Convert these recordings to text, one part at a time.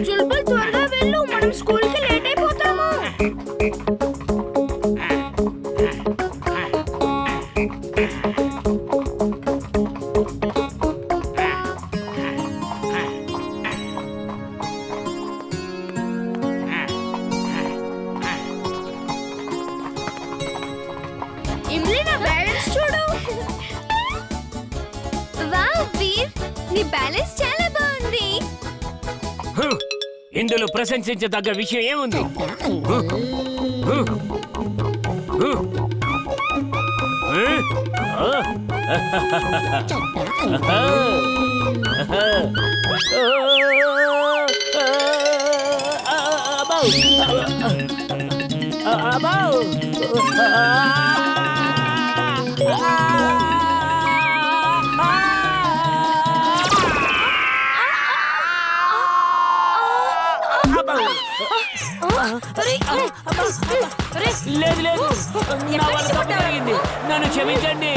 చుల్బుల్ త్వరగా వెళ్ళు, మనం స్కూల్కి లేట్ అయిపోతాము. ఇమ్లీ, నా బ్యాలెన్స్ చూడు. వావ్ వీర్, నీ బ్యాలెన్స్ చాలా బాగుంది. ఇందులో ప్రశంసించదగ్గ విషయం ఏముంది? లేదు లేదు, నా వల్ల తప్పు జరిగింది, నన్ను క్షమించండి.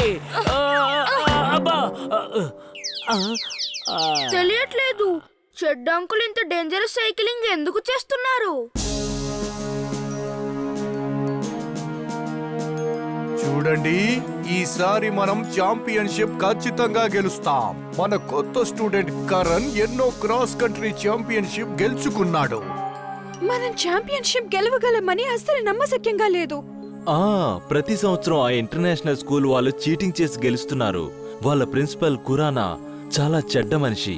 తెలియట్లేదు, చెడ్డ అంకుల్ ఇంత డేంజరస్ సైక్లింగ్ ఎందుకు చేస్తున్నారు? చూడండి, ఈసారి మనం ఛాంపియన్షిప్ ఖచ్చితంగా గెలుస్తాం. మన కొత్త స్టూడెంట్ కరణ్ ఎన్నో క్రాస్ కంట్రీ ఛాంపియన్షిప్ గెలుచుకున్నాడు. మనం ఛాంపియన్షిప్ గెలవగలమని అస్సలు నమ్మశక్యంగా లేదు. ప్రతి సంవత్సరం ఆ ఇంటర్నేషనల్ స్కూల్ వాళ్ళు చీటింగ్ చేసి గెలుస్తున్నారు. వాళ్ళ ప్రిన్సిపల్ ఖురానా చాలా చెడ్డ మనిషి.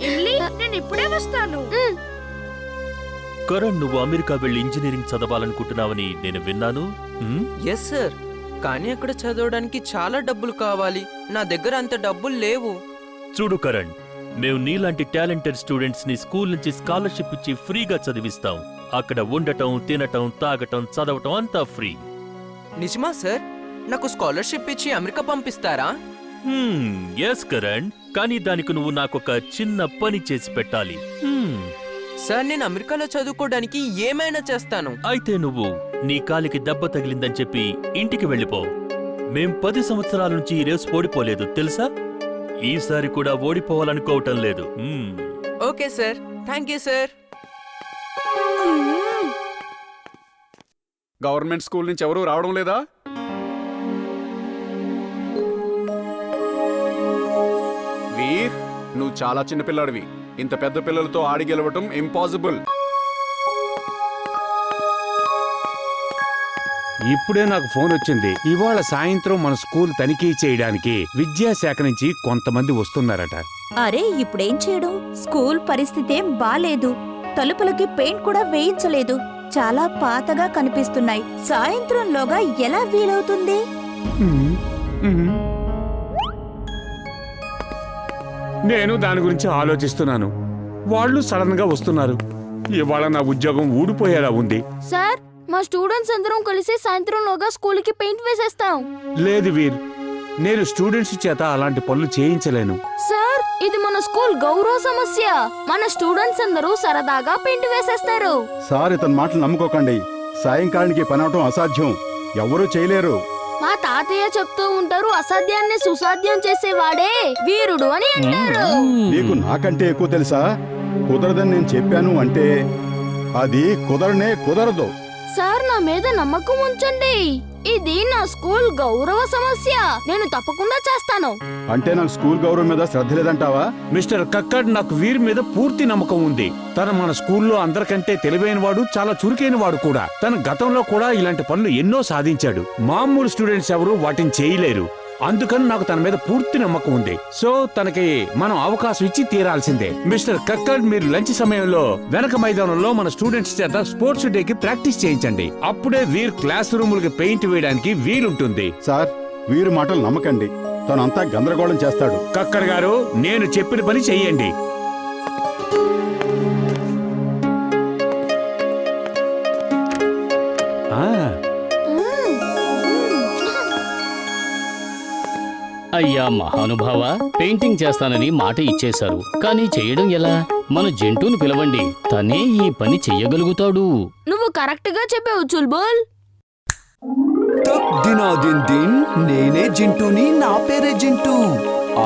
ఇమ్లీ, నేను ఇప్పుడే వస్తాను. కరణ్, నువ్వు అమెరికా వెళ్లి ఇంజనీరింగ్ చదవాలనుకుంటున్నావని నేను విన్నాను. ఎస్ సార్, కానీ అక్కడ చదవడానికి చాలా డబ్బులు కావాలి. నా దగ్గర అంత డబ్బులు లేవు. చూడు కరణ్, మేము నీలాంటి టాలెంటెడ్ స్టూడెంట్స్ ని స్కూల్ నుంచి స్కాలర్షిప్ ఇచ్చి ఫ్రీగా చదివిస్తాం. అక్కడ ఉండటం, తినటం, తాగటం, చదవటం అంతా ఫ్రీ. నిజమా సార్? నాకు స్కాలర్షిప్ ఇచ్చి అమెరికా పంపిస్తారా? ఎస్ కరణ్, కానీ దానికి నువ్వు నాకొక చిన్న పని చేసి పెట్టాలి. సార్, నేను అమెరికాలో చదువుకోవడానికి ఏమైనా చేస్తాను. అయితే నువ్వు నీ కాలికి దెబ్బ తగిలిందని చెప్పి ఇంటికి వెళ్ళిపో. మేం 10 సంవత్సరాల నుంచి ఈ రేసు ఓడిపోలేదు తెలుసా? ఈసారి కూడా ఓడిపోవాలనుకోవటం లేదు. Okay sir, thank you sir. Government school నుంచి ఎవరూ రావడం లేదా? వీర్, నువ్వు చాలా చిన్నపిల్లాడివి. ఇంత పెద్ద పిల్లలతో ఆడి గెలవటం ఇంపాసిబుల్. ఇప్పుడే నాకు ఫోన్ వచ్చింది. ఇవాళ సాయంత్రం మన స్కూల్ తనిఖీ చేయడానికి విద్యాశాఖ నుంచి కొంతమంది వస్తున్నారట. అరే, ఇప్పుడేం చేయడం? స్కూల్ పరిస్థితేం బాలేదు. తలుపులకి పెయింట్ కూడా వేయించలేదు. చాలా పాతగా కనిపిస్తున్నాయి. సాయంత్రంలోగా ఎలా వీలవుతుంది? నేను దాని గురించి ఆలోచిస్తున్నాను. వాళ్ళు సడన్ గా వస్తున్నారు. ఇవాళ నా ఉద్యోగం ఊడిపోయేలా ఉంది. సార్, మా స్టూడెంట్స్ అందరం కలిసి సాయంత్రంలోగా స్కూల్కి పెయింట్ వేసేస్తాం. లేదు వీర్, నేను స్టూడెంట్స్ చేత అలాంటి పనులు చేయించలేను. సార్, ఇది మన స్కూల్ గౌరవ సమస్య. మన స్టూడెంట్స్ అందరూ సరదాగా పెయింట్ వేసేస్తారు. సార్, ఇతని మాటలు నమ్ముకోకండి. సాయంకాలానికి పని అవటం అసాధ్యం. ఎవరూ చేయలేరు. మా తాతయ్య చెప్తూ ఉంటారు, అసాధ్యాన్ని సుసాధ్యం చేసేవాడే వీరుడు అని అంటారు. నీకు నాకంటే ఎక్కువ తెలుసా? కుదరదని నేను చెప్పాను అంటే అది కుదరనే కుదరదు. సార్, నా మీద నమ్మకం ఉంచండి. ఇది నా స్కూల్ గౌరవ సమస్య. నేను తప్పకుండా చేస్తాను. అంటే నాకు స్కూల్ గౌరవం మీద శ్రద్ధ లేదంటావా? మిస్టర్ కక్కడ్, నాకు వీరి మీద పూర్తి నమ్మకం ఉంది. తను మన స్కూల్లో అందరికంటే తెలివైన వాడు, చాలా చురుకైన వాడు కూడా. తన గతంలో కూడా ఇలాంటి పనులు ఎన్నో సాధించాడు. మామూలు స్టూడెంట్స్ ఎవరు వాటిని చేయలేరు. అందుకని నాకు తన మీద పూర్తి నమ్మకం ఉంది. సో తనకి మనం అవకాశం ఇచ్చి తీరాల్సిందే. మిస్టర్ కక్కడ్, మీరు లంచ్ సమయంలో వెనక మైదానంలో మన స్టూడెంట్స్ చేత స్పోర్ట్స్ డేకి ప్రాక్టీస్ చేయించండి. అప్పుడే వీర్ క్లాస్ రూములకి పెయింట్ వేయడానికి వీలుంటుంది. సార్, వీరు మాటలు నమ్మకండి. తనంతా గందరగోళం చేస్తాడు. కక్కడ్ గారు, నేను చెప్పిన పని చెయ్యండి. అయ్యా మహానుభావ, పెయింటింగ్ చేస్తానని మాట ఇచ్చేశారు, కానీ చేయడం ఎలా? మన జంటును పిలవండి, తనే ఈ పని చెయ్యగలుగుతాడు. నువ్వు కరెక్ట్ గా చెప్పావు చుల్బుల్. తక్ దినాదిన్ దిన్ నేనే జింటూని, నా పేరే జింటూ.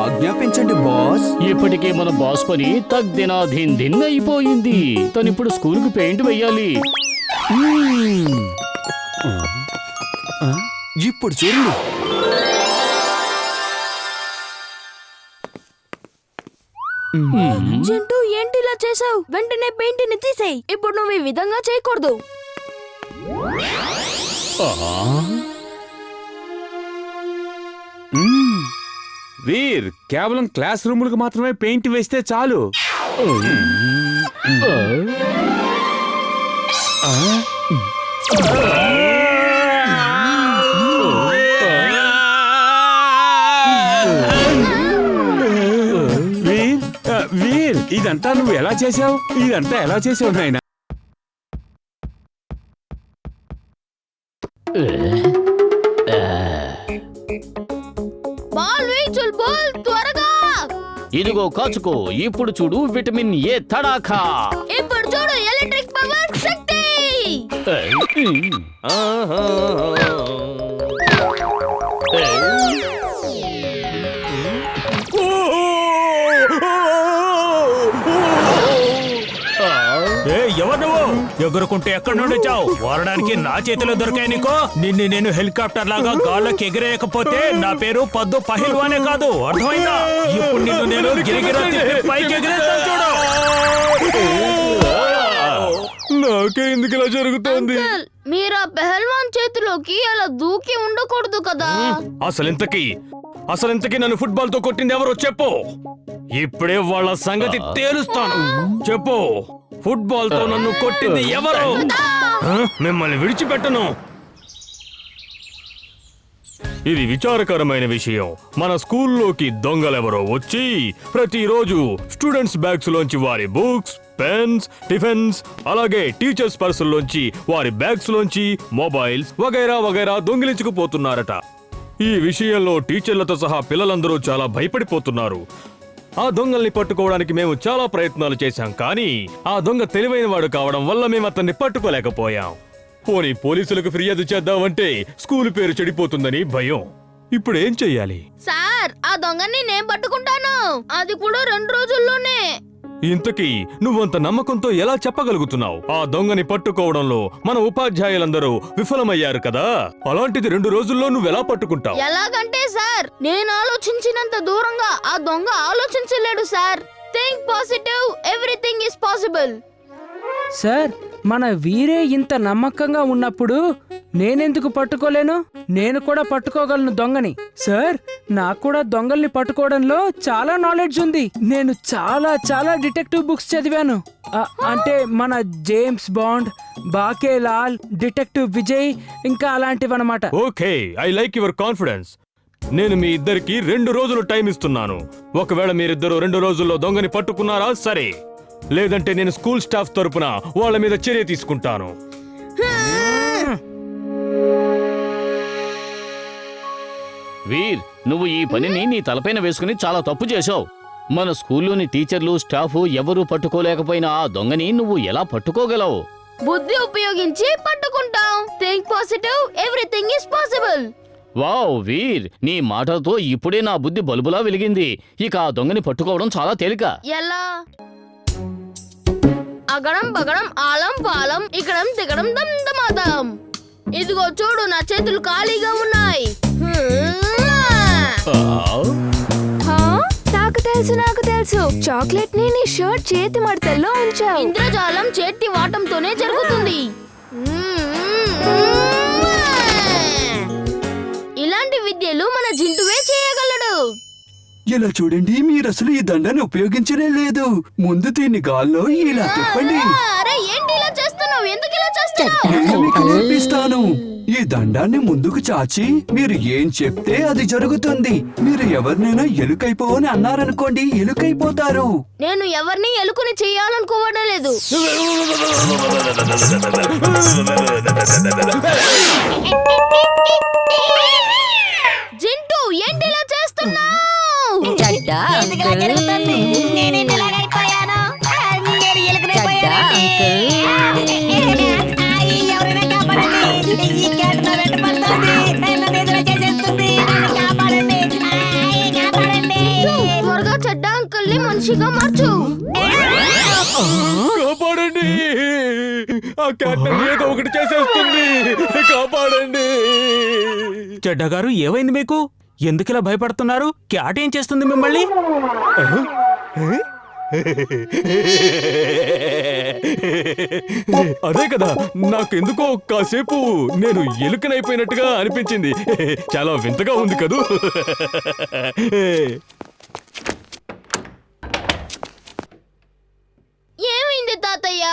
ఆజ్ఞాపించండి బాస్. ఇప్పటికే మన బాస్ పని తగ్దినా ధిన్ ధిన్ అయిపోయింది. తను ఇప్పుడు స్కూల్కి పెయింట్ వెయ్యాలి. ఇప్పుడు చూడండి. చింటూ ఏంటి ఇలా చేసావు? వెంటనే పెయింట్ ని తీసేయ్. ఇప్పుడు నువ్వు ఈ విధంగా చేయకూడదు. వీర్, కేవలం క్లాస్ రూములకు మాత్రమే పెయింట్ వేస్తే చాలు. వీర్, ఇదంతా నువ్వు ఎలా చేసావు? ఇదంతా ఎలా చేసావు నాయనా? బాల్ వేయ్, బాల్ త్వరగా. ఇదిగో కాచుకో. ఇప్పుడు చూడు విటమిన్ ఏ తడాఖా. ఇప్పుడు చూడు ఎలక్ట్రిక్ పవర్ శక్తి. ఎవరు నువ్వు? ఎగురుకుంటే ఎక్కడి నుండి వచ్చావు? వారడానికి నా చేతిలో దొరికాయి నీకో. నిన్ను నేను హెలికాప్టర్ లాగా గాల్లోకి ఎగిరేయకపోతే నా పేరు పద్దు పహిల్వానే కాదు, అర్థమైందా? ఇప్పుడు నిన్ను నేను గిరిగిరా తిప్పి పైకి ఎగిరేస్తాను చూడు. నాకే ఎందుకు ఇలా జరుగుతోంది? మీరు ఆ పెహల్వాన్ చేతిలోకి అలా దూకి ఉండకూడదు కదా. అసలింతకి నన్ను ఫుట్బాల్ తో కొట్టింది ఎవరో చెప్పు. ఇప్పుడే వాళ్ళ సంగతి తేలుస్తాను. చెప్పు, ఫుట్బాల్ తో నన్ను కొట్టింది ఎవరు? మిమ్మల్ని విడిచిపెట్టను. ఇది విచారకరమైన విషయం. మన స్కూల్లోకి దొంగలెవరో వచ్చి ప్రతిరోజు స్టూడెంట్స్ బ్యాగ్స్ లోంచి వారి బుక్స్, పెన్స్, టిఫిన్స్, అలాగే టీచర్స్ పర్సుల్లోంచి వారి బ్యాగ్స్ లోంచి మొబైల్స్ వగైరా వగైరా దొంగిలించుకుపోతున్నారట. ఈ విషయంలో టీచర్లతో సహా పిల్లలందరూ చాలా భయపడిపోతున్నారు. ఆ దొంగల్ని పట్టుకోవడానికి మేము చాలా ప్రయత్నాలు చేశాం, కానీ ఆ దొంగ తెలివైన వాడు కావడం వల్ల మేము అతన్ని పట్టుకోలేకపోయాం. పోనీ పోలీసులకు ఫిర్యాదు చేద్దామంటే స్కూల్ పేరు చెడిపోతుందని భయం. ఇప్పుడు ఏం చెయ్యాలి? సార్, ఆ దొంగని నేను పట్టుకుంటాను, అది కూడా 2 రోజుల్లోనే. ఇంతకీ నువ్వంత నమ్మకంతో ఎలా చెప్పగలుగుతున్నావు? ఆ దొంగని పట్టుకోవడంలో మన ఉపాధ్యాయులందరూ విఫలమయ్యారు కదా. అలాంటిది 2 రోజుల్లో నువ్వెలా పట్టుకుంటావు? ఎలాగంటే సార్, నేను ఆలోచించినంత దూరంగా ఆ దొంగ ఆలోచించలేడు sir. Think positive, everything is possible. Sir, మన వీరే ఇంత నమ్మకంగా ఉన్నప్పుడు నేనెందుకు పట్టుకోలేను? నేను కూడా పట్టుకోగలను దొంగని. సార్, నాకు కూడా దొంగల్ని పట్టుకోవడంలో చాలా నాలెడ్జ్ ఉంది. నేను చాలా డిటెక్టివ్ బుక్స్ చదివాను. అంటే మన James Bond, Bakelal, detective Vijay, ఇంకా అలాంటివన్నమాట. Okay, I like your confidence. నేను మీ ఇద్దరికి 2 రోజులు టైం ఇస్తున్నాను. ఒకవేళ మీరిద్దరూ 2 రోజుల్లో దొంగని పట్టుకున్నారా సరే, లేదంటే నేను స్కూల్ స్టాఫ్ తరపున వాళ్ళ మీద చర్య తీసుకుంటాను. వీర్, నువ్వు ఈ పనిని నీ తలపైన వేసుకుని చాలా తప్పు చేశావు. మన స్కూల్లోని టీచర్లు, స్టాఫ్ ఎవరూ పట్టుకోలేకపోయినా ఆ దొంగని నువ్వు ఎలా పట్టుకోగలవు? బుద్ధి ఉపయోగించి పట్టుకుంటాం. Think positive, everything is possible. Wow Veer, నీ మాటలతో ఇప్పుడే నా బుద్ధి బల్బులా వెలిగింది. ఇక ఆ దొంగని పట్టుకోవడం చాలా తేలిక. ఎలా? అగడం బగడం ఆలం పాలం ఇకడం దిగడం దమ్ దమాదం. ఇదిగో చూడు, నా చేతులు ఖాళీగా ఉన్నాయి. నాకు తెలుసు చాక్లెట్ ని నీ షర్ట్ చేతి మడతల్లో ఉంచావు. ఇంద్రజాలం చేతి వాటంతోనే జరుగుతుంది. ఇలాంటి విద్యలు మన జింటువే చేయగలడు. ఇలా చూడండి, మీరు అసలు ఈ దండాన్ని ఉపయోగించనే లేదు. ముందు దీన్ని గాల్లో ఇలా తిప్పండి. అరే, ఏంటి ఇలా చేస్తున్నావు? ఎందుకు ఇలా చేస్తున్నావు? నేను మీకు నేర్పిస్తాను. ఈ దండాన్ని ముందుకు చాచి మీరు ఏం చెప్తే అది జరుగుతుంది. మీరు ఎవరినైనా ఎలుకైపోవని అన్నారనుకోండి, ఎలుకైపోతారు. నేను ఎవరిని ఎలుకని చెయ్యాలనుకోవడం లేదు. జింటూ, ఏంటి ఇలా చేస్తున్నావు? ఎవరైనా క్యాట్ ఏదో ఒకటి చేసేస్తుంది, కాపాడండి. చెడ్డగారు ఏమైంది మీకు? ఎందుకిలా భయపడుతున్నారు? క్యాట్ ఏం చేస్తుంది మిమ్మల్ని? అదే కదా, నాకెందుకో కాసేపు నేను ఎలుకనైపోయినట్టుగా అనిపించింది. చాలా వింతగా ఉంది కదూ. ఏమైంది తాతయ్య?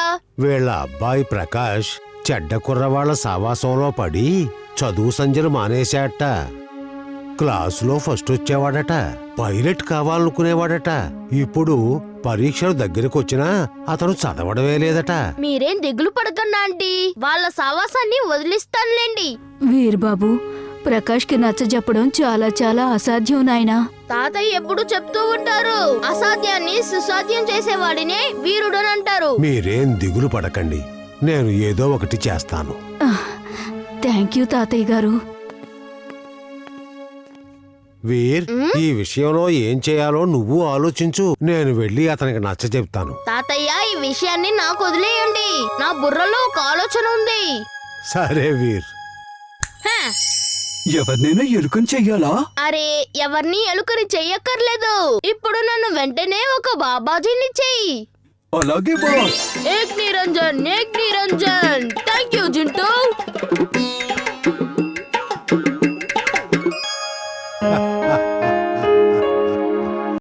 వీళ్ళ అబ్బాయి ప్రకాష్ చెడ్డ కుర్రవాళ్ల సావాసంలో పడి చదువు సంజలు మానేశాట. క్లాసులో ఫస్ట్ వచ్చేవాడట, పైలట్ కావాలనుకునేవాడట. ఇప్పుడు పరీక్షలు దగ్గరకు వచ్చినా అతను చదవడమే లేదట. మీరేం దిగులు పడకండి ఆంటీ, వాళ్ళ సావాసాన్ని వదిలిస్తానులేండి. వీర్బాబు, ప్రకాష్ కి నచ్చజెప్పడం చాలా చాలా అసాధ్యం నాయనా. తాతయ్య ఎప్పుడు చెప్తూ ఉంటారు, అసాధ్యాన్ని సుసాధ్యం చేసేవాడినే వీరుడనంటారు. మీరేం దిగులు పడకండి, నేను ఏదో ఒకటి చేస్తాను. థ్యాంక్ యూ తాతయ్య గారు. వీర్, ఈ విషయంలో ఏం చేయాలో నువ్వు ఆలోచించు. నేను వెళ్ళి అతనికి నచ్చ చెప్తాను. తాతయ్య, ఈ విషయాన్ని నాకు వదిలేయండి, నా బుర్రలో ఒక ఆలోచన ఉంది. సరే వీర్. ఎవరినైనా ఎలుకని చెయ్యాలా? అరే, ఎవరిని ఎలుకని చెయ్యక్కర్లేదు. ఇప్పుడు నన్ను వెంటనే ఒక బాబాజీని చెయ్యి. అలాగే బాస్. ఏక్ నిరంజన్, ఏక్ నిరంజన్. Thank you Jintu.